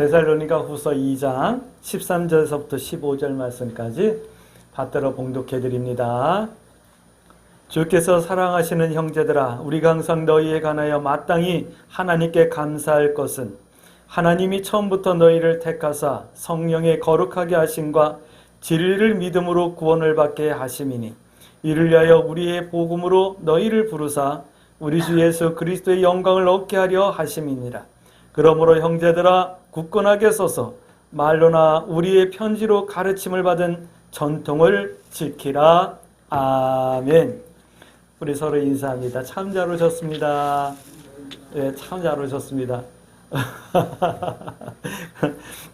데살로니가 후서 2장 13절에서부터 15절 말씀까지 받들어 봉독해 드립니다. 주께서 사랑하시는 형제들아, 우리가 항상 너희에 관하여 마땅히 하나님께 감사할 것은 하나님이 처음부터 너희를 택하사 성령의 거룩하게 하심과 진리를 믿음으로 구원을 받게 하심이니, 이를 위하여 우리의 복음으로 너희를 부르사 우리 주 예수 그리스도의 영광을 얻게 하려 하심이니라. 그러므로 형제들아, 굳건하게 서서 말로나 우리의 편지로 가르침을 받은 전통을 지키라. 아멘. 우리 서로 인사합니다. 참 잘 오셨습니다. 네, 참 잘 오셨습니다.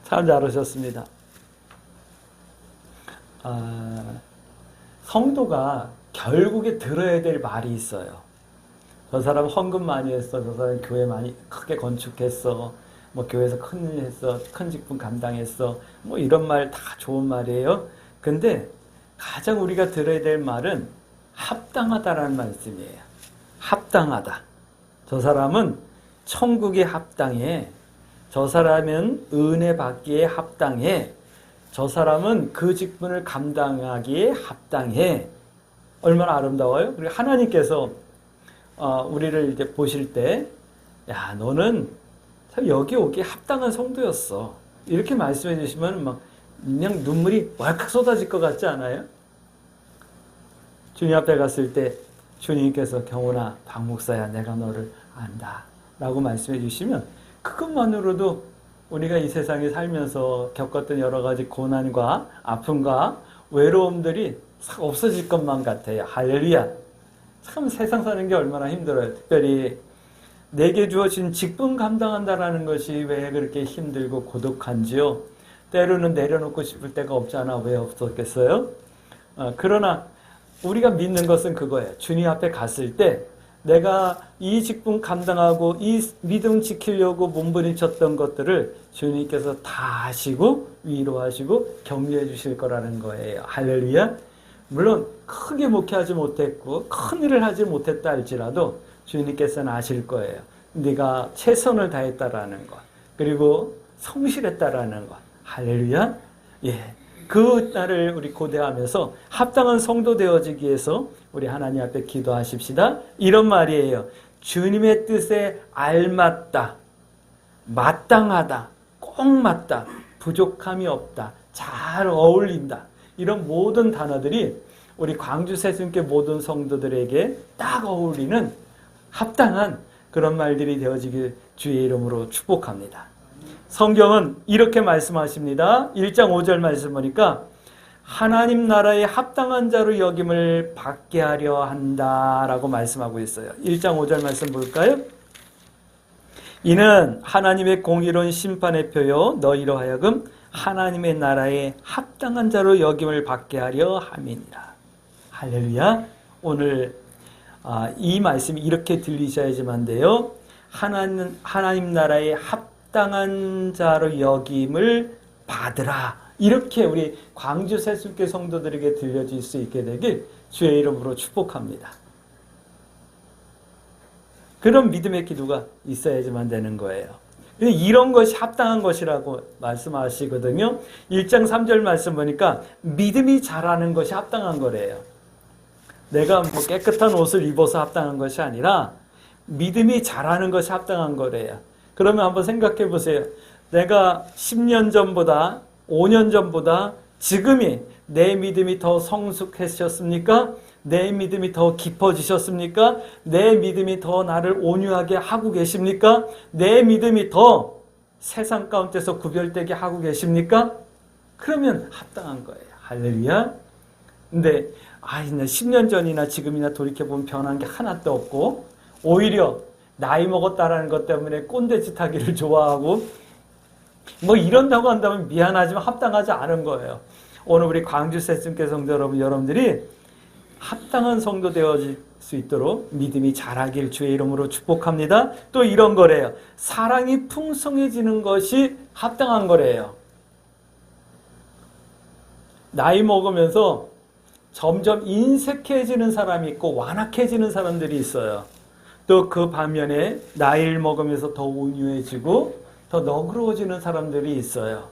참 잘 오셨습니다. 성도가 결국에 들어야 될 말이 있어요. 저 사람 헌금 많이 했어. 저 사람 교회 많이 크게 건축했어. 뭐 교회에서 큰 일 했어. 큰 직분 감당했어. 뭐 이런 말 다 좋은 말이에요. 근데 가장 우리가 들어야 될 말은 합당하다라는 말씀이에요. 합당하다. 저 사람은 천국에 합당해. 저 사람은 은혜 받기에 합당해. 저 사람은 그 직분을 감당하기에 합당해. 얼마나 아름다워요? 그리고 하나님께서 우리를 이제 보실 때, 야, 너는 참 여기 오기에 합당한 성도였어. 이렇게 말씀해 주시면 막 그냥 눈물이 왈칵 쏟아질 것 같지 않아요? 주님 앞에 갔을 때 주님께서 경훈아, 박 목사야, 내가 너를 안다 라고 말씀해 주시면 그것만으로도 우리가 이 세상에 살면서 겪었던 여러 가지 고난과 아픔과 외로움들이 싹 없어질 것만 같아요. 할렐루야. 참 세상 사는 게 얼마나 힘들어요. 특별히 내게 주어진 직분 감당한다라는 것이 왜 그렇게 힘들고 고독한지요. 때로는 내려놓고 싶을 때가 없잖아. 왜 없었겠어요? 그러나 우리가 믿는 것은 그거예요. 주님 앞에 갔을 때 내가 이 직분 감당하고 이 믿음 지키려고 몸부림쳤던 것들을 주님께서 다 하시고 위로하시고 격려해 주실 거라는 거예요. 할렐루야. 물론 크게 목회하지 못했고 큰 일을 하지 못했다 할지라도 주님께서는 아실 거예요. 네가 최선을 다했다라는 것, 그리고 성실했다라는 것. 할렐루야. 예. 그 날을 우리 고대하면서 합당한 성도 되어지기 위해서 우리 하나님 앞에 기도하십시다. 이런 말이에요. 주님의 뜻에 알맞다, 마땅하다, 꼭 맞다, 부족함이 없다, 잘 어울린다. 이런 모든 단어들이 우리 광주 새순교 모든 성도들에게 딱 어울리는 합당한 그런 말들이 되어지길 주의 이름으로 축복합니다. 성경은 이렇게 말씀하십니다. 1장 5절 말씀 보니까 하나님 나라의 합당한 자로 여김을 받게 하려 한다라고 말씀하고 있어요. 1장 5절 말씀 볼까요? 이는 하나님의 공의로운 심판의 표요 너희로 하여금 하나님의 나라에 합당한 자로 여김을 받게 하려 함이니라. 할렐루야. 오늘 이 말씀이 이렇게 들리셔야지만 돼요. 하나님 나라에 합당한 자로 여김을 받으라. 이렇게 우리 광주 새순교 성도들에게 들려질 수 있게 되길 주의 이름으로 축복합니다. 그런 믿음의 기도가 있어야지만 되는 거예요. 이런 것이 합당한 것이라고 말씀하시거든요. 1장 3절 말씀 보니까 믿음이 자라는 것이 합당한 거래요. 내가 뭐 깨끗한 옷을 입어서 합당한 것이 아니라 믿음이 자라는 것이 합당한 거래요. 그러면 한번 생각해 보세요. 내가 10년 전보다 5년 전보다 지금이 내 믿음이 더 성숙해졌습니까? 내 믿음이 더 깊어지셨습니까? 내 믿음이 더 나를 온유하게 하고 계십니까? 내 믿음이 더 세상 가운데서 구별되게 하고 계십니까? 그러면 합당한 거예요. 할렐루야. 근데 10년 전이나 지금이나 돌이켜보면 변한 게 하나도 없고 오히려 나이 먹었다라는 것 때문에 꼰대짓 하기를 좋아하고 뭐 이런다고 한다면 미안하지만 합당하지 않은 거예요. 오늘 우리 광주 새순교 성도 여러분들이 합당한 성도 되어질 수 있도록 믿음이 자라길 주의 이름으로 축복합니다. 또 이런 거래요. 사랑이 풍성해지는 것이 합당한 거래요. 나이 먹으면서 점점 인색해지는 사람이 있고 완악해지는 사람들이 있어요. 또 그 반면에 나이를 먹으면서 더 온유해지고 더 너그러워지는 사람들이 있어요.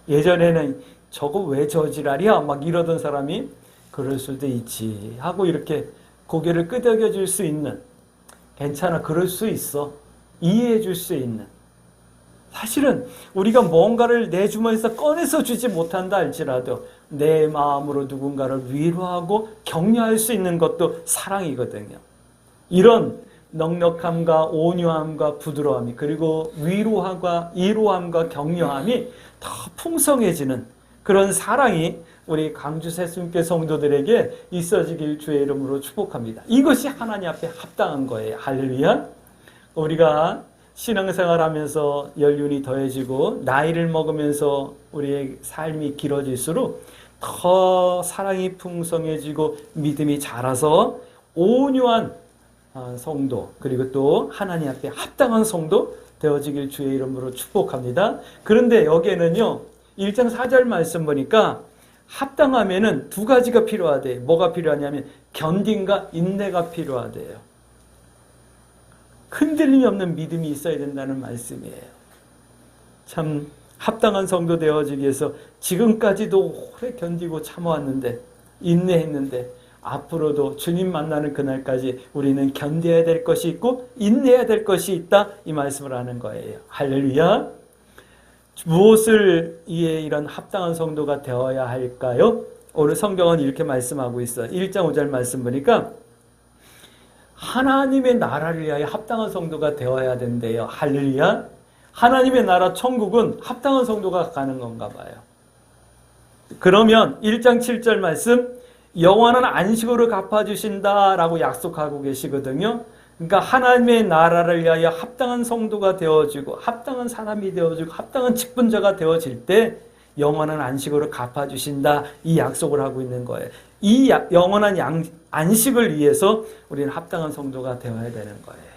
예전에는 저거 왜 저지랄이야? 막 이러던 사람이 그럴 수도 있지 하고 이렇게 고개를 끄덕여 줄 수 있는, 괜찮아, 그럴 수 있어, 이해해 줄 수 있는, 사실은 우리가 뭔가를 내 주머니에서 꺼내서 주지 못한다 할지라도 내 마음으로 누군가를 위로하고 격려할 수 있는 것도 사랑이거든요. 이런 넉넉함과 온유함과 부드러움이, 그리고 위로함과 격려함이 더 풍성해지는 그런 사랑이 우리 광주 새순교 성도들에게 있어지길 주의 이름으로 축복합니다. 이것이 하나님 앞에 합당한 거예요. 할렐루야. 우리가 신앙생활하면서 연륜이 더해지고 나이를 먹으면서 우리의 삶이 길어질수록 더 사랑이 풍성해지고 믿음이 자라서 온유한 성도, 그리고 또 하나님 앞에 합당한 성도 되어지길 주의 이름으로 축복합니다. 그런데 여기에는요, 1장 4절 말씀 보니까 합당하면은 두 가지가 필요하대요. 뭐가 필요하냐면 견딘과 인내가 필요하대요. 흔들림이 없는 믿음이 있어야 된다는 말씀이에요. 참 합당한 성도 되어지기 위해서 지금까지도 오래 견디고 참아왔는데, 인내했는데, 앞으로도 주님 만나는 그날까지 우리는 견뎌야 될 것이 있고 인내해야 될 것이 있다, 이 말씀을 하는 거예요. 할렐루야. 무엇을 위해 이런 합당한 성도가 되어야 할까요? 오늘 성경은 이렇게 말씀하고 있어요. 1장 5절 말씀 보니까 하나님의 나라를 위하여 합당한 성도가 되어야 된대요. 할렐루야. 하나님의 나라 천국은 합당한 성도가 가는 건가 봐요. 그러면 1장 7절 말씀, 영원한 안식으로 갚아주신다라고 약속하고 계시거든요. 그러니까 하나님의 나라를 위하여 합당한 성도가 되어지고 합당한 사람이 되어지고 합당한 직분자가 되어질 때 영원한 안식으로 갚아주신다, 이 약속을 하고 있는 거예요. 이 영원한 안식을 위해서 우리는 합당한 성도가 되어야 되는 거예요.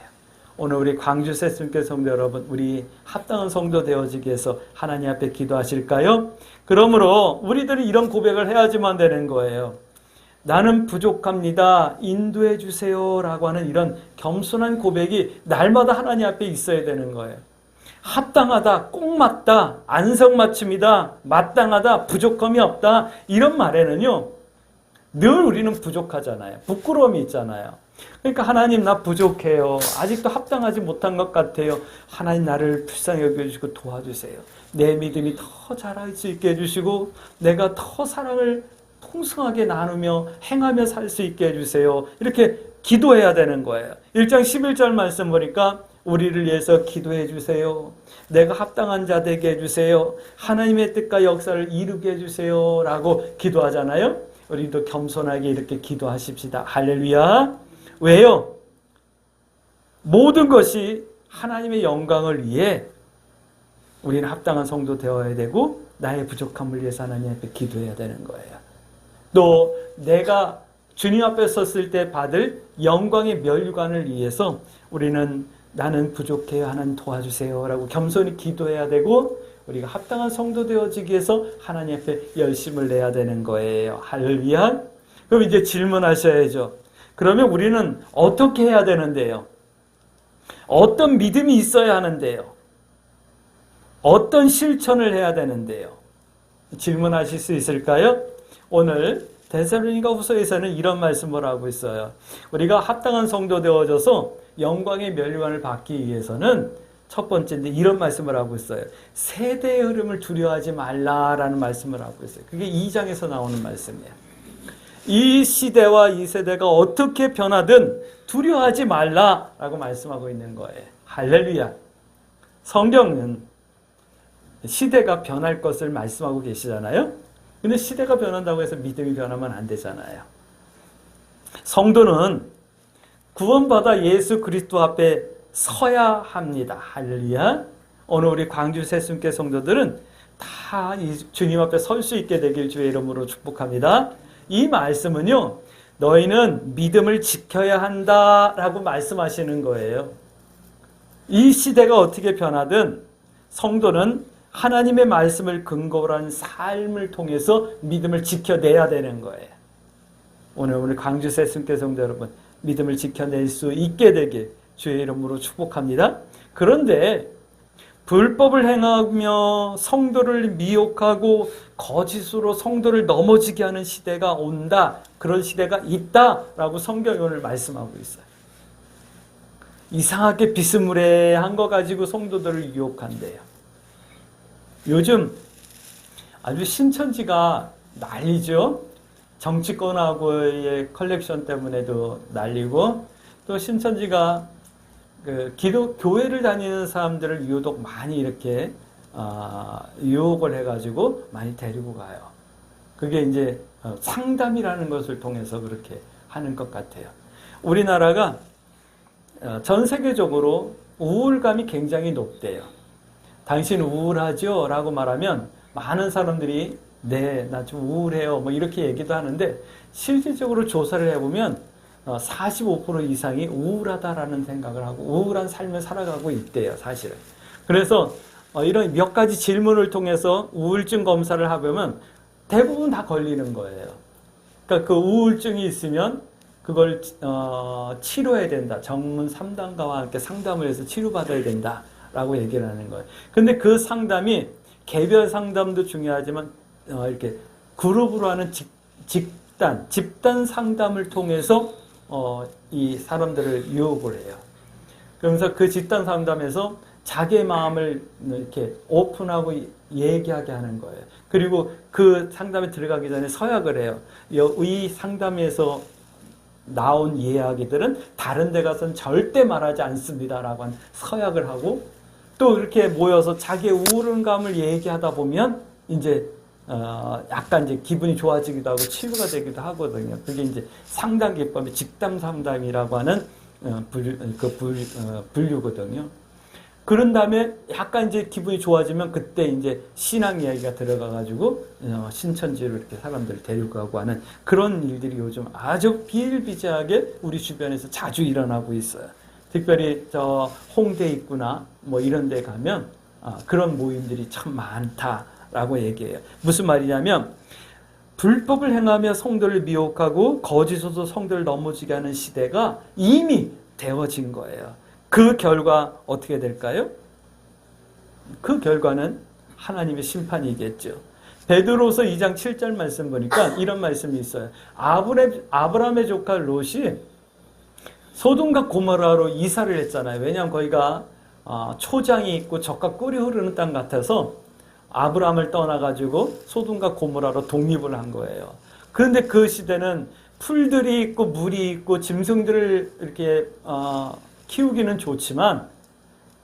오늘 우리 광주 새순교 성도 여러분, 우리 합당한 성도 되어지기 위해서 하나님 앞에 기도하실까요? 그러므로 우리들이 이런 고백을 해야지만 되는 거예요. 나는 부족합니다, 인도해 주세요 라고 하는 이런 겸손한 고백이 날마다 하나님 앞에 있어야 되는 거예요. 합당하다, 꼭 맞다, 안성맞춤이다, 마땅하다, 부족함이 없다, 이런 말에는요 늘 우리는 부족하잖아요. 부끄러움이 있잖아요. 그러니까 하나님, 나 부족해요, 아직도 합당하지 못한 것 같아요, 하나님 나를 불쌍히 여겨주시고 도와주세요, 내 믿음이 더 자랄 수 있게 해주시고 내가 더 사랑을 풍성하게 나누며 행하며 살 수 있게 해주세요, 이렇게 기도해야 되는 거예요. 1장 11절 말씀 보니까 우리를 위해서 기도해 주세요, 내가 합당한 자 되게 해주세요, 하나님의 뜻과 역사를 이루게 해주세요 라고 기도하잖아요. 우리도 겸손하게 이렇게 기도하십시다. 할렐루야. 왜요? 모든 것이 하나님의 영광을 위해 우리는 합당한 성도 되어야 되고 나의 부족함을 위해서 하나님 앞에 기도해야 되는 거예요. 또 내가 주님 앞에 섰을 때 받을 영광의 면류관을 위해서 우리는 나는 부족해요, 하나님 도와주세요 라고 겸손히 기도해야 되고, 우리가 합당한 성도 되어지기 위해서 하나님 앞에 열심을 내야 되는 거예요. 할렐루야. 그럼 이제 질문하셔야죠. 그러면 우리는 어떻게 해야 되는데요? 어떤 믿음이 있어야 하는데요? 어떤 실천을 해야 되는데요? 질문하실 수 있을까요? 오늘 데살로니가 후서에서는 이런 말씀을 하고 있어요. 우리가 합당한 성도 되어져서 영광의 면류관을 받기 위해서는 첫 번째인데 이런 말씀을 하고 있어요. 세대의 흐름을 두려워하지 말라라는 말씀을 하고 있어요. 그게 2장에서 나오는 말씀이에요. 이 시대와 이 세대가 어떻게 변하든 두려워하지 말라라고 말씀하고 있는 거예요. 할렐루야. 성경은 시대가 변할 것을 말씀하고 계시잖아요. 근데 시대가 변한다고 해서 믿음이 변하면 안 되잖아요. 성도는 구원받아 예수 그리스도 앞에 서야 합니다. 할렐루야. 오늘 우리 광주 새순교 성도들은 다 주님 앞에 설 수 있게 되길 주의 이름으로 축복합니다. 이 말씀은요, 너희는 믿음을 지켜야 한다라고 말씀하시는 거예요. 이 시대가 어떻게 변하든 성도는 하나님의 말씀을 근거로 한 삶을 통해서 믿음을 지켜내야 되는 거예요. 오늘 광주 새순교 성도 여러분, 믿음을 지켜낼 수 있게 되길 주의 이름으로 축복합니다. 그런데 불법을 행하며 성도를 미혹하고 거짓으로 성도를 넘어지게 하는 시대가 온다. 그런 시대가 있다라고 성경이 오늘 말씀하고 있어요. 이상하게 비스무리한 거 가지고 성도들을 유혹한대요. 요즘 아주 신천지가 난리죠. 정치권하고의 컬렉션 때문에도 난리고, 또 신천지가 교회를 다니는 사람들을 유독 많이 이렇게 유혹을 해가지고 많이 데리고 가요. 그게 이제 상담이라는 것을 통해서 그렇게 하는 것 같아요. 우리나라가 전 세계적으로 우울감이 굉장히 높대요. 당신 우울하죠? 라고 말하면 많은 사람들이 네, 나 좀 우울해요. 뭐 이렇게 얘기도 하는데 실질적으로 조사를 해보면 45% 이상이 우울하다라는 생각을 하고 우울한 삶을 살아가고 있대요, 사실은. 그래서 이런 몇 가지 질문을 통해서 우울증 검사를 해보면 대부분 다 걸리는 거예요. 그러니까 그 우울증이 있으면 그걸 치료해야 된다. 전문 상담가와 함께 상담을 해서 치료받아야 된다라고 얘기를 하는 거예요. 근데 그 상담이 개별 상담도 중요하지만 이렇게 그룹으로 하는 집단 상담을 통해서 이 사람들을 유혹을 해요. 그러면서 그 집단 상담에서 자기의 마음을 이렇게 오픈하고 얘기하게 하는 거예요. 그리고 그 상담에 들어가기 전에 서약을 해요. 이 상담에서 나온 이야기들은 다른 데 가서는 절대 말하지 않습니다라고 한 서약을 하고, 또 이렇게 모여서 자기의 우울감을 얘기하다 보면 이제 약간 이제 기분이 좋아지기도 하고 치유가 되기도 하거든요. 그게 이제 상담 기법이 집단 상담이라고 하는 분류거든요. 그런 다음에 약간 이제 기분이 좋아지면 그때 이제 신앙 이야기가 들어가가지고 신천지로 이렇게 사람들을 데리고 가고 하는 그런 일들이 요즘 아주 비일비재하게 우리 주변에서 자주 일어나고 있어요. 특별히 저 홍대 입구나 뭐 이런 데 가면 그런 모임들이 참 많다라고 얘기해요. 무슨 말이냐면 불법을 행하며 성도를 미혹하고 거짓으로 성도를 넘어지게 하는 시대가 이미 되어진 거예요. 그 결과 어떻게 될까요? 그 결과는 하나님의 심판이겠죠. 베드로서 2장 7절 말씀 보니까 이런 말씀이 있어요. 아브라함의 조카 롯이 소돔과 고모라로 이사를 했잖아요. 왜냐하면 거기가 초장이 있고 젖과 꿀이 흐르는 땅 같아서 아브라함을 떠나가지고 소돔과 고모라로 독립을 한 거예요. 그런데 그 시대는 풀들이 있고 물이 있고 짐승들을 이렇게 키우기는 좋지만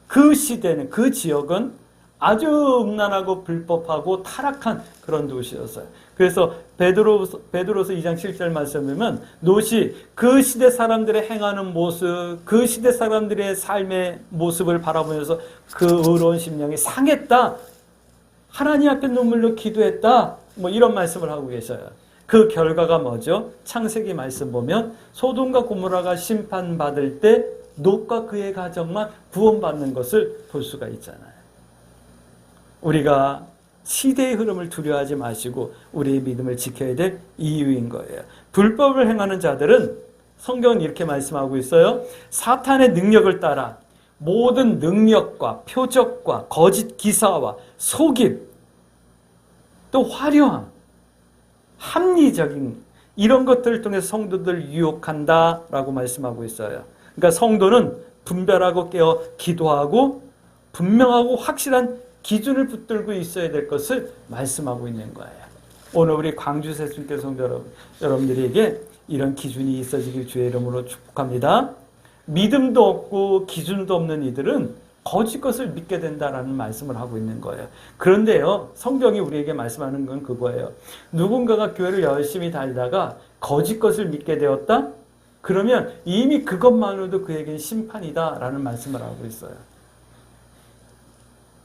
그 시대는, 그 지역은 아주 음란하고 불법하고 타락한 그런 도시였어요. 그래서 베드로서 2장 7절 말씀 보면 롯이 그 시대 사람들의 행하는 모습, 그 시대 사람들의 삶의 모습을 바라보면서 그 의로운 심령이 상했다. 하나님 앞에 눈물로 기도했다. 뭐 이런 말씀을 하고 계셔요. 그 결과가 뭐죠? 창세기 말씀 보면 소돔과 고모라가 심판받을 때 롯과 그의 가정만 구원받는 것을 볼 수가 있잖아요. 우리가 시대의 흐름을 두려워하지 마시고 우리의 믿음을 지켜야 될 이유인 거예요. 불법을 행하는 자들은 성경은 이렇게 말씀하고 있어요. 사탄의 능력을 따라 모든 능력과 표적과 거짓 기사와 속임, 또 화려함, 합리적인 이런 것들을 통해서 성도들을 유혹한다라고 말씀하고 있어요. 그러니까 성도는 분별하고 깨어 기도하고 분명하고 확실한 기준을 붙들고 있어야 될 것을 말씀하고 있는 거예요. 오늘 우리 광주 새순교 성도 여러분들에게 이런 기준이 있어지길 주의 이름으로 축복합니다. 믿음도 없고 기준도 없는 이들은 거짓 것을 믿게 된다라는 말씀을 하고 있는 거예요. 그런데요, 성경이 우리에게 말씀하는 건 그거예요. 누군가가 교회를 열심히 다니다가 거짓 것을 믿게 되었다? 그러면 이미 그것만으로도 그에게는 심판이다라는 말씀을 하고 있어요.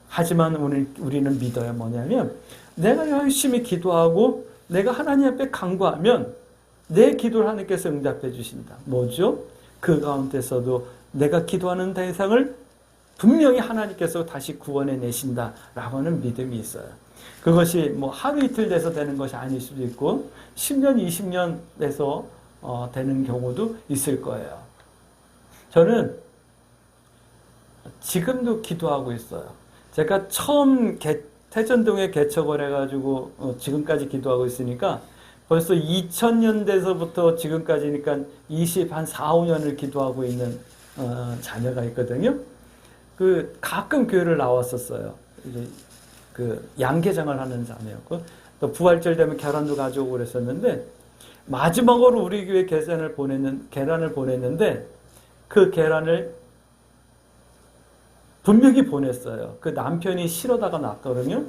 하지만 우리는 믿어야 뭐냐면 내가 열심히 기도하고 내가 하나님 앞에 간구하면 내 기도를 하나님께서 응답해 주신다. 뭐죠? 그 가운데서도 내가 기도하는 대상을 분명히 하나님께서 다시 구원해 내신다라고 하는 믿음이 있어요. 그것이 뭐 하루 이틀 돼서 되는 것이 아닐 수도 있고 10년, 20년 돼서 되는 경우도 있을 거예요. 저는 지금도 기도하고 있어요. 제가 처음 태전동에 개척을 해가지고 지금까지 기도하고 있으니까 벌써 2000년대에서부터 지금까지니까 4, 5년을 기도하고 있는 자녀가 있거든요. 그 가끔 교회를 나왔었어요. 이제 그 양계장을 하는 자녀였고 또 부활절 되면 계란도 가져오고 그랬었는데 마지막으로 우리 교회 계란을 보냈는데 그 계란을 분명히 보냈어요. 그 남편이 실어다가 놨거든요.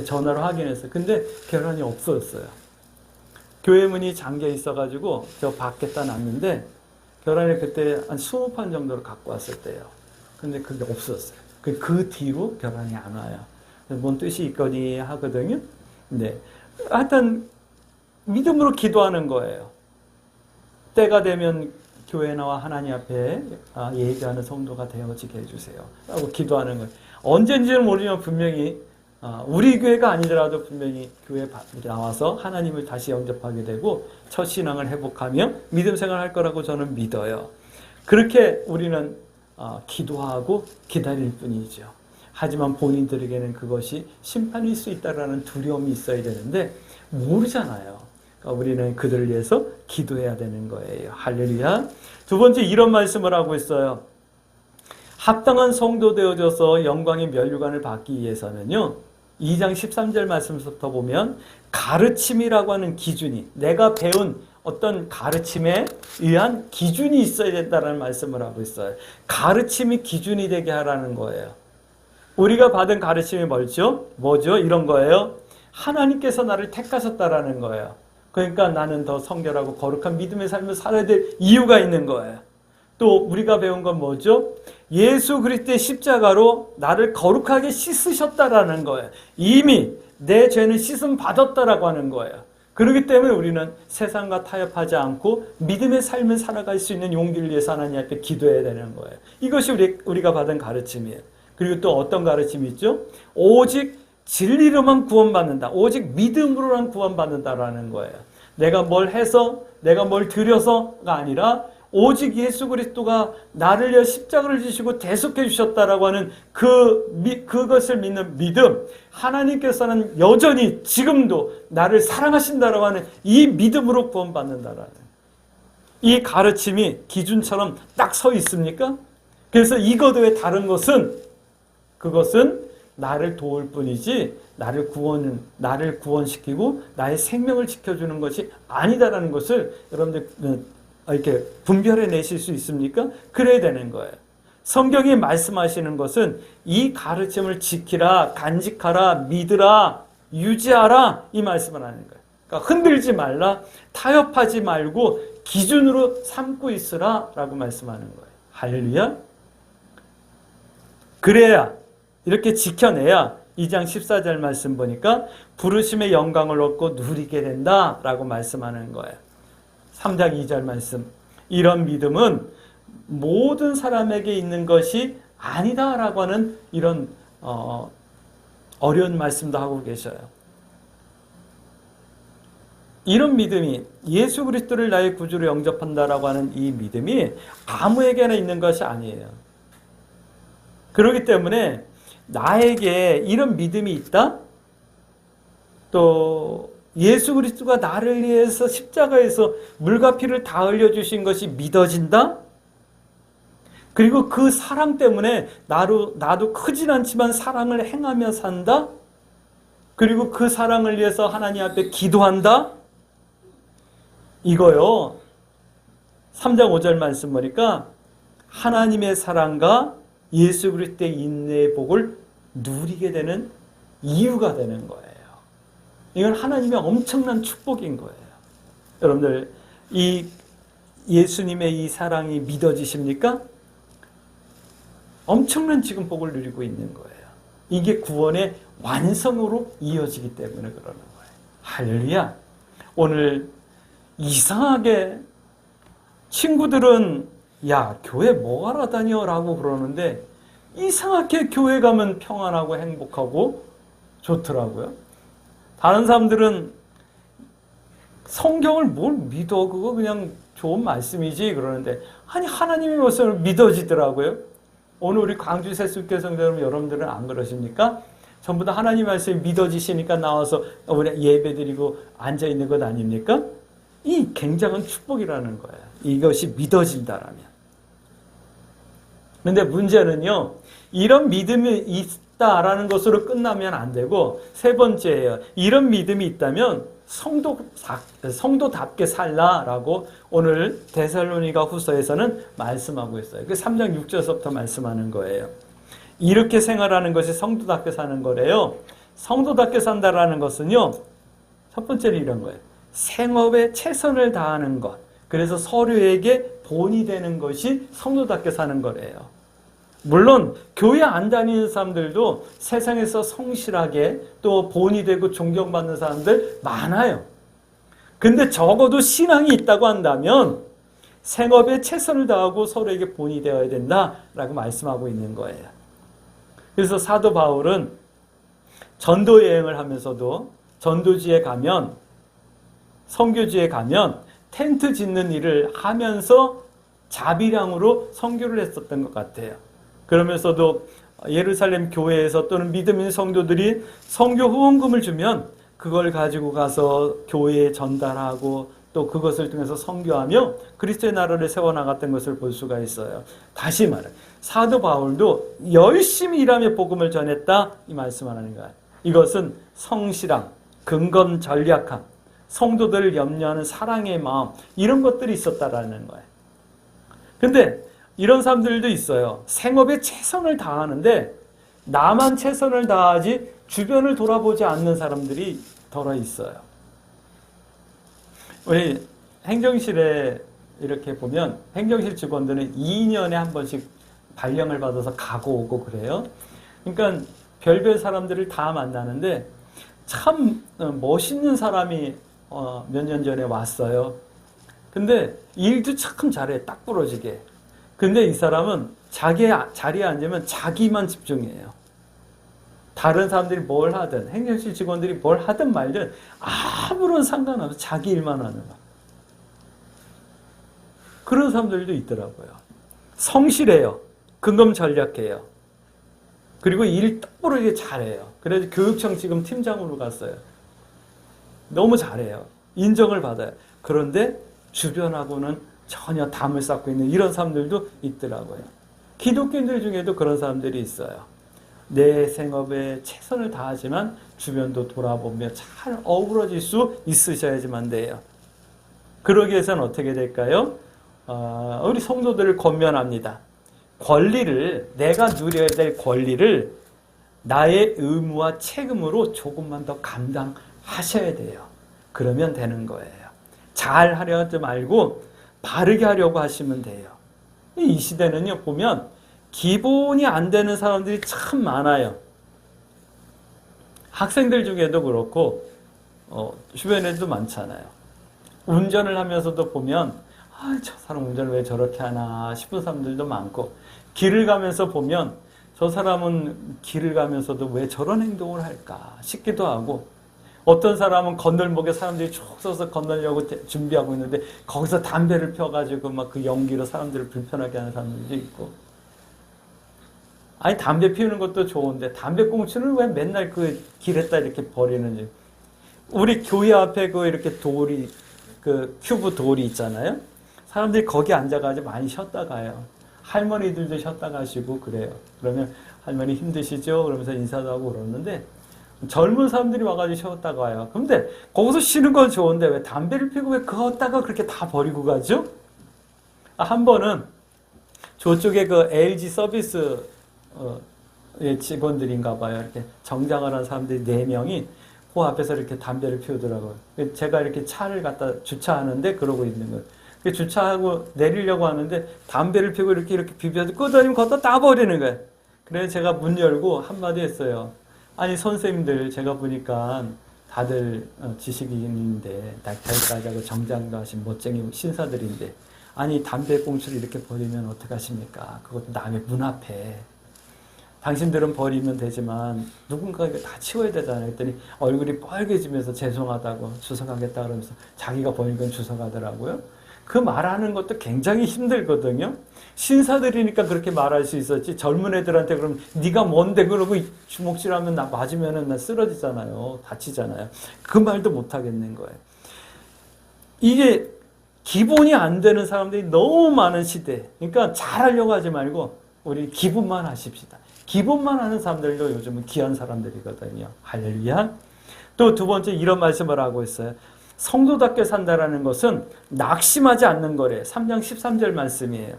전화로 확인했어요. 근데 계란이 없어졌어요. 교회 문이 잠겨 있어가지고 저 밖에다 놨는데 계란을 그때 한 20판 정도를 갖고 왔을 때예요. 근데 그게 없었어요. 그 뒤로 계란이 안 와요. 뭔 뜻이 있거니 하거든요. 네. 하여튼 믿음으로 기도하는 거예요. 때가 되면 교회 나와 하나님 앞에 예배하는 성도가 되어지게 해주세요. 라고 기도하는 거예요. 언제인지는 모르지만 분명히 우리 교회가 아니더라도 분명히 교회에 나와서 하나님을 다시 영접하게 되고 첫 신앙을 회복하며 믿음 생활할 거라고 저는 믿어요. 그렇게 우리는 기도하고 기다릴 뿐이죠. 하지만 본인들에게는 그것이 심판일 수 있다라는 두려움이 있어야 되는데 모르잖아요. 그러니까 우리는 그들을 위해서 기도해야 되는 거예요. 할렐루야. 두 번째 이런 말씀을 하고 있어요. 합당한 성도 되어져서 영광의 면류관을 받기 위해서는요. 2장 13절 말씀부터 보면 가르침이라고 하는 기준이 내가 배운 어떤 가르침에 의한 기준이 있어야 된다는 말씀을 하고 있어요. 가르침이 기준이 되게 하라는 거예요. 우리가 받은 가르침이 뭐죠? 이런 거예요. 하나님께서 나를 택하셨다라는 거예요. 그러니까 나는 더 성결하고 거룩한 믿음의 삶을 살아야 될 이유가 있는 거예요. 또 우리가 배운 건 뭐죠? 예수 그리스도의 십자가로 나를 거룩하게 씻으셨다라는 거예요. 이미 내 죄는 씻음 받았다라고 하는 거예요. 그렇기 때문에 우리는 세상과 타협하지 않고 믿음의 삶을 살아갈 수 있는 용기를 위해서 하나님 앞에 기도해야 되는 거예요. 이것이 우리가 받은 가르침이에요. 그리고 또 어떤 가르침이 있죠? 오직 진리로만 구원받는다. 오직 믿음으로만 구원받는다라는 거예요. 내가 뭘 해서, 내가 뭘 드려서가 아니라 오직 예수 그리스도가 나를 위해 십자가를 지시고 대속해 주셨다라고 하는 그것을 믿는 믿음. 하나님께서는 여전히 지금도 나를 사랑하신다라고 하는 이 믿음으로 구원받는다라는 이 가르침이 기준처럼 딱 서 있습니까? 그래서 이것 외에 다른 것은 그것은 나를 도울 뿐이지 나를 구원시키고 나의 생명을 지켜주는 것이 아니다라는 것을 여러분들 이렇게 분별해 내실 수 있습니까? 그래야 되는 거예요. 성경이 말씀하시는 것은 이 가르침을 지키라, 간직하라, 믿으라, 유지하라 이 말씀을 하는 거예요. 그러니까 흔들지 말라, 타협하지 말고 기준으로 삼고 있으라 라고 말씀하는 거예요. 할렐루야. 그래야 이렇게 지켜내야 2장 14절 말씀 보니까 부르심의 영광을 얻고 누리게 된다라고 말씀하는 거예요. 3장 2절 말씀. 이런 믿음은 모든 사람에게 있는 것이 아니다라고 하는 이런 어려운 말씀도 하고 계셔요. 이런 믿음이 예수 그리스도를 나의 구주로 영접한다라고 하는 이 믿음이 아무에게나 있는 것이 아니에요. 그렇기 때문에 나에게 이런 믿음이 있다? 또 예수 그리스도가 나를 위해서 십자가에서 물과 피를 다 흘려주신 것이 믿어진다? 그리고 그 사랑 때문에 나도 크진 않지만 사랑을 행하며 산다? 그리고 그 사랑을 위해서 하나님 앞에 기도한다? 이거요. 3장 5절 말씀 보니까 하나님의 사랑과 예수 그리스도의 인내의 복을 누리게 되는 이유가 되는 거예요. 이건 하나님의 엄청난 축복인 거예요. 여러분들 이 예수님의 이 사랑이 믿어지십니까? 엄청난 지금 복을 누리고 있는 거예요. 이게 구원의 완성으로 이어지기 때문에 그러는 거예요. 할렐루야. 오늘 이상하게 친구들은 야 교회 뭐하러 다녀? 라고 그러는데 이상하게 교회 가면 평안하고 행복하고 좋더라고요. 다른 사람들은 성경을 뭘 믿어? 그거 그냥 좋은 말씀이지 그러는데 아니 하나님의 말씀을 믿어지더라고요. 오늘 우리 광주 새숙교 성도 여러분들은 안 그러십니까? 전부 다 하나님 말씀이 믿어지시니까 나와서 우리 예배드리고 앉아있는 것 아닙니까? 이 굉장한 축복이라는 거예요. 이것이 믿어진다라면. 근데 문제는요, 이런 믿음이 있다라는 것으로 끝나면 안 되고, 세 번째예요. 이런 믿음이 있다면 성도답게 살라라고 오늘 데살로니가 후서에서는 말씀하고 있어요. 그 3장 6절서부터 말씀하는 거예요. 이렇게 생활하는 것이 성도답게 사는 거래요. 성도답게 산다라는 것은요, 첫 번째는 이런 거예요. 생업에 최선을 다하는 것. 그래서 서로에게 본이 되는 것이 성도답게 사는 거래요. 물론 교회 안 다니는 사람들도 세상에서 성실하게 또 본이 되고 존경받는 사람들 많아요. 근데 적어도 신앙이 있다고 한다면 생업에 최선을 다하고 서로에게 본이 되어야 된다라고 말씀하고 있는 거예요. 그래서 사도 바울은 전도 여행을 하면서도 전도지에 가면, 선교지에 가면 텐트 짓는 일을 하면서 자비량으로 선교를 했었던 것 같아요. 그러면서도 예루살렘 교회에서 또는 믿음 있는 성도들이 선교 후원금을 주면 그걸 가지고 가서 교회에 전달하고 또 그것을 통해서 선교하며 그리스도의 나라를 세워나갔던 것을 볼 수가 있어요. 다시 말해 사도 바울도 열심히 일하며 복음을 전했다 이 말씀을 하는 거예요. 이것은 성실함, 근검 전략함, 성도들을 염려하는 사랑의 마음, 이런 것들이 있었다라는 거예요. 근데 이런 사람들도 있어요. 생업에 최선을 다하는데 나만 최선을 다하지 주변을 돌아보지 않는 사람들이 덜어 있어요. 우리 행정실에 이렇게 보면 행정실 직원들은 2년에 한 번씩 발령을 받아서 가고 오고 그래요. 그러니까 별별 사람들을 다 만나는데 참 멋있는 사람이 몇 년 전에 왔어요. 근데 일도 참 잘해. 딱 부러지게. 근데 이 사람은 자기 자리에 앉으면 자기만 집중해요. 다른 사람들이 뭘 하든 행정실 직원들이 뭘 하든 말든 아무런 상관없어. 자기 일만 하는 거. 그런 사람들도 있더라고요. 성실해요. 근검 전략해요. 그리고 일 똑부러지게 잘해요. 그래서 교육청 지금 팀장으로 갔어요. 너무 잘해요. 인정을 받아요. 그런데 주변하고는 전혀 담을 쌓고 있는 이런 사람들도 있더라고요. 기독교인들 중에도 그런 사람들이 있어요. 내 생업에 최선을 다하지만 주변도 돌아보며 잘 어우러질 수 있으셔야지만 돼요. 그러기 위해서는 어떻게 될까요? 우리 성도들을 권면합니다. 권리를, 내가 누려야 될 권리를 나의 의무와 책임으로 조금만 더 감당하셔야 돼요. 그러면 되는 거예요. 잘 하려지 말고 바르게 하려고 하시면 돼요. 이 시대는요, 보면 기본이 안 되는 사람들이 참 많아요. 학생들 중에도 그렇고 주변에도 많잖아요. 운전을 하면서도 보면 저 사람 운전을 왜 저렇게 하나 싶은 사람들도 많고, 길을 가면서 보면 저 사람은 길을 가면서도 왜 저런 행동을 할까 싶기도 하고, 어떤 사람은 건널목에 사람들이 쭉 서서 건너려고 준비하고 있는데 거기서 담배를 펴가지고 막 그 연기로 사람들을 불편하게 하는 사람들도 있고. 아니 담배 피우는 것도 좋은데 담배꽁초를 왜 맨날 그 길에다 이렇게 버리는지. 우리 교회 앞에 그 이렇게 돌이, 그 큐브 돌이 있잖아요. 사람들이 거기 앉아가지고 많이 쉬었다 가요. 할머니들도 쉬었다 가시고 그래요. 그러면 할머니 힘드시죠? 그러면서 인사도 하고 그러는데 젊은 사람들이 와가지고 쉬었다 가요. 근데 거기서 쉬는 건 좋은데 왜 담배를 피우고 왜 그거다가 그렇게 다 버리고 가죠? 한 번은 저쪽에 그 LG 서비스 직원들인가 봐요. 이렇게 정장을 한 사람들이 4명이 그 앞에서 이렇게 담배를 피우더라고요. 제가 이렇게 차를 갖다 주차하는데 그러고 있는 거예요. 주차하고 내리려고 하는데 담배를 피우고 이렇게 비벼서 끄덕이면 거기다 따버리는 거예요. 그래서 제가 문 열고 한마디 했어요. 아니 선생님들, 제가 보니까 다들 지식인인데 넥타이까지 하고 정장도 하신 멋쟁이 신사들인데 아니 담배꽁초를 이렇게 버리면 어떡하십니까? 그것도 남의 문 앞에. 당신들은 버리면 되지만 누군가가 다 치워야 되잖아요. 그랬더니 얼굴이 빨개지면서 죄송하다고 주워가겠다 그러면서 자기가 버린 건 주워가더라고요. 그 말하는 것도 굉장히 힘들거든요. 신사들이니까 그렇게 말할 수 있었지 젊은 애들한테 그럼 네가 뭔데 그러고 주먹질하면 나 맞으면은 나 쓰러지잖아요. 다치잖아요. 그 말도 못 하겠는 거예요. 이게 기본이 안 되는 사람들이 너무 많은 시대. 그러니까 잘하려고 하지 말고 우리 기본만 하십시다. 기본만 하는 사람들도 요즘은 귀한 사람들이거든요. 할렐루야. 또 두 번째 이런 말씀을 하고 있어요. 성도답게 산다라는 것은 낙심하지 않는 거래. 3장 13절 말씀이에요.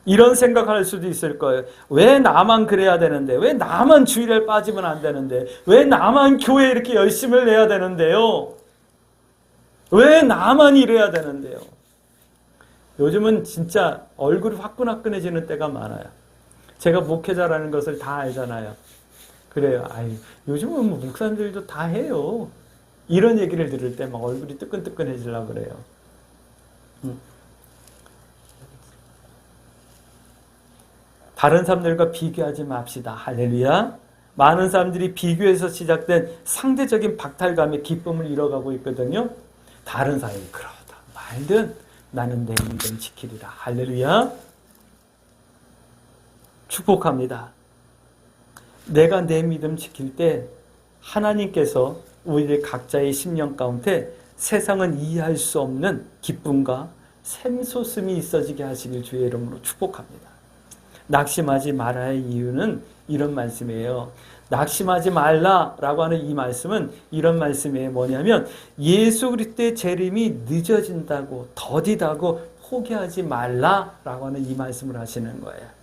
이런 생각할 수도 있을 거예요. 왜 나만 그래야 되는데? 왜 나만 주일에 빠지면 안 되는데? 왜 나만 교회 이렇게 열심을 내야 되는데요? 왜 나만 이래야 되는데요? 요즘은 진짜 얼굴이 화끈화끈해지는 때가 많아요. 제가 목회자라는 것을 다 알잖아요. 그래요. 아유, 요즘은 뭐 목사님들도 다 해요. 이런 얘기를 들을 때 막 얼굴이 뜨끈뜨끈해지려고 그래요. 다른 사람들과 비교하지 맙시다. 할렐루야. 많은 사람들이 비교에서 시작된 상대적인 박탈감의 기쁨을 잃어가고 있거든요. 다른 사람이 그러다 말든 나는 내 믿음 지키리라. 할렐루야. 축복합니다. 내가 내 믿음 지킬 때 하나님께서 우리 각자의 심령 가운데 세상은 이해할 수 없는 기쁨과 샘솟음이 있어지게 하시길 주의 이름으로 축복합니다. 낙심하지 말아야 할 이유는 이런 말씀이에요. 낙심하지 말라라고 하는 이 말씀은 이런 말씀이에요. 뭐냐면 예수 그리스도의 재림이 늦어진다고 더디다고 포기하지 말라라고 하는 이 말씀을 하시는 거예요.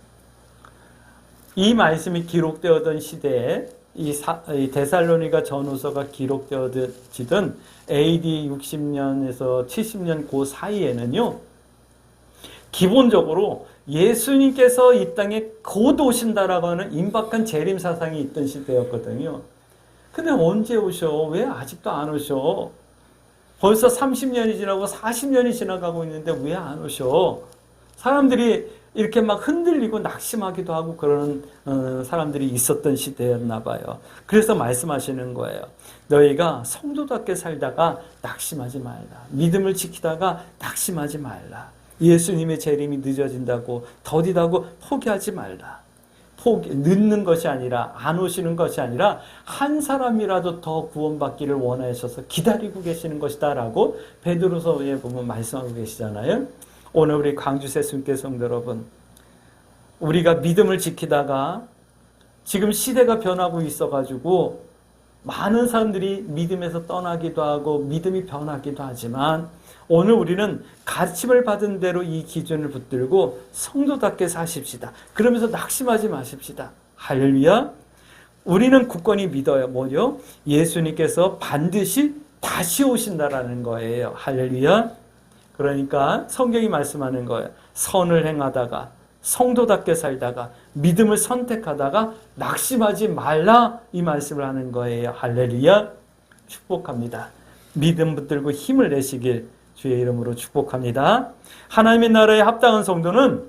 이 말씀이 기록되었던 시대에 이 데살로니가 전후서가 기록되어지던 AD 60년에서 70년 그 사이에는요. 기본적으로 예수님께서 이 땅에 곧 오신다라고 하는 임박한 재림 사상이 있던 시대였거든요. 근데 언제 오셔? 왜 아직도 안 오셔? 벌써 30년이 지나고 40년이 지나가고 있는데 왜 안 오셔? 사람들이 이렇게 막 흔들리고 낙심하기도 하고 그런 사람들이 있었던 시대였나 봐요. 그래서 말씀하시는 거예요. 너희가 성도답게 살다가 낙심하지 말라. 믿음을 지키다가 낙심하지 말라. 예수님의 재림이 늦어진다고 더디다고 포기하지 말라. 늦는 것이 아니라 안 오시는 것이 아니라 한 사람이라도 더 구원받기를 원하셔서 기다리고 계시는 것이다 라고 베드로서에 보면 말씀하고 계시잖아요. 오늘 우리 광주 새순교 성도 여러분, 우리가 믿음을 지키다가 지금 시대가 변하고 있어가지고 많은 사람들이 믿음에서 떠나기도 하고 믿음이 변하기도 하지만 오늘 우리는 가르침을 받은 대로 이 기준을 붙들고 성도답게 사십시다. 그러면서 낙심하지 마십시다. 할렐루야. 우리는 굳건히 믿어요. 뭐죠? 예수님께서 반드시 다시 오신다라는 거예요. 할렐루야. 그러니까 성경이 말씀하는 거예요. 선을 행하다가 성도답게 살다가 믿음을 선택하다가 낙심하지 말라 이 말씀을 하는 거예요. 할렐루야. 축복합니다. 믿음 붙들고 힘을 내시길 주의 이름으로 축복합니다. 하나님의 나라에 합당한 성도는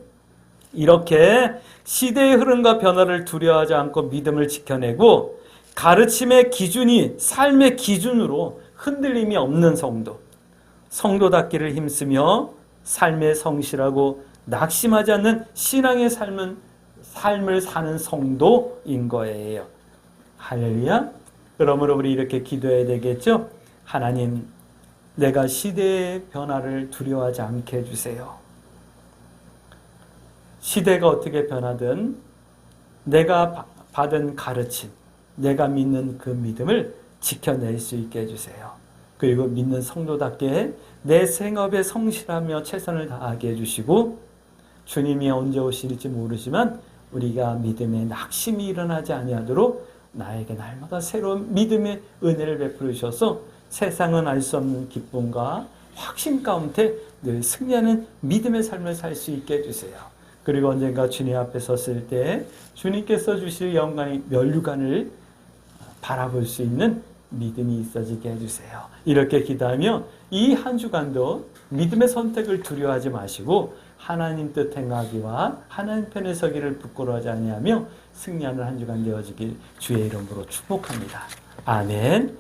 이렇게 시대의 흐름과 변화를 두려워하지 않고 믿음을 지켜내고 가르침의 기준이 삶의 기준으로 흔들림이 없는 성도, 성도답기를 힘쓰며 삶에 성실하고 낙심하지 않는 신앙의 삶을 사는 성도인 거예요. 할렐루야. 그러므로 우리 이렇게 기도해야 되겠죠? 하나님, 내가 시대의 변화를 두려워하지 않게 해주세요. 시대가 어떻게 변하든 내가 받은 가르침, 내가 믿는 그 믿음을 지켜낼 수 있게 해주세요. 그리고 믿는 성도답게 내 생업에 성실하며 최선을 다하게 해주시고 주님이 언제 오실지 모르지만 우리가 믿음에 낙심이 일어나지 아니하도록 나에게 날마다 새로운 믿음의 은혜를 베풀으셔서 세상은 알 수 없는 기쁨과 확신 가운데 늘 승리하는 믿음의 삶을 살 수 있게 해주세요. 그리고 언젠가 주님 앞에 섰을 때 주님께서 주실 영광의 면류관을 바라볼 수 있는 믿음이 있어지게 해주세요. 이렇게 기도하며 이 한 주간도 믿음의 선택을 두려워하지 마시고 하나님 뜻 행하기와 하나님 편에 서기를 부끄러워하지 아니하며 승리하는 한 주간 되어지길 주의 이름으로 축복합니다. 아멘.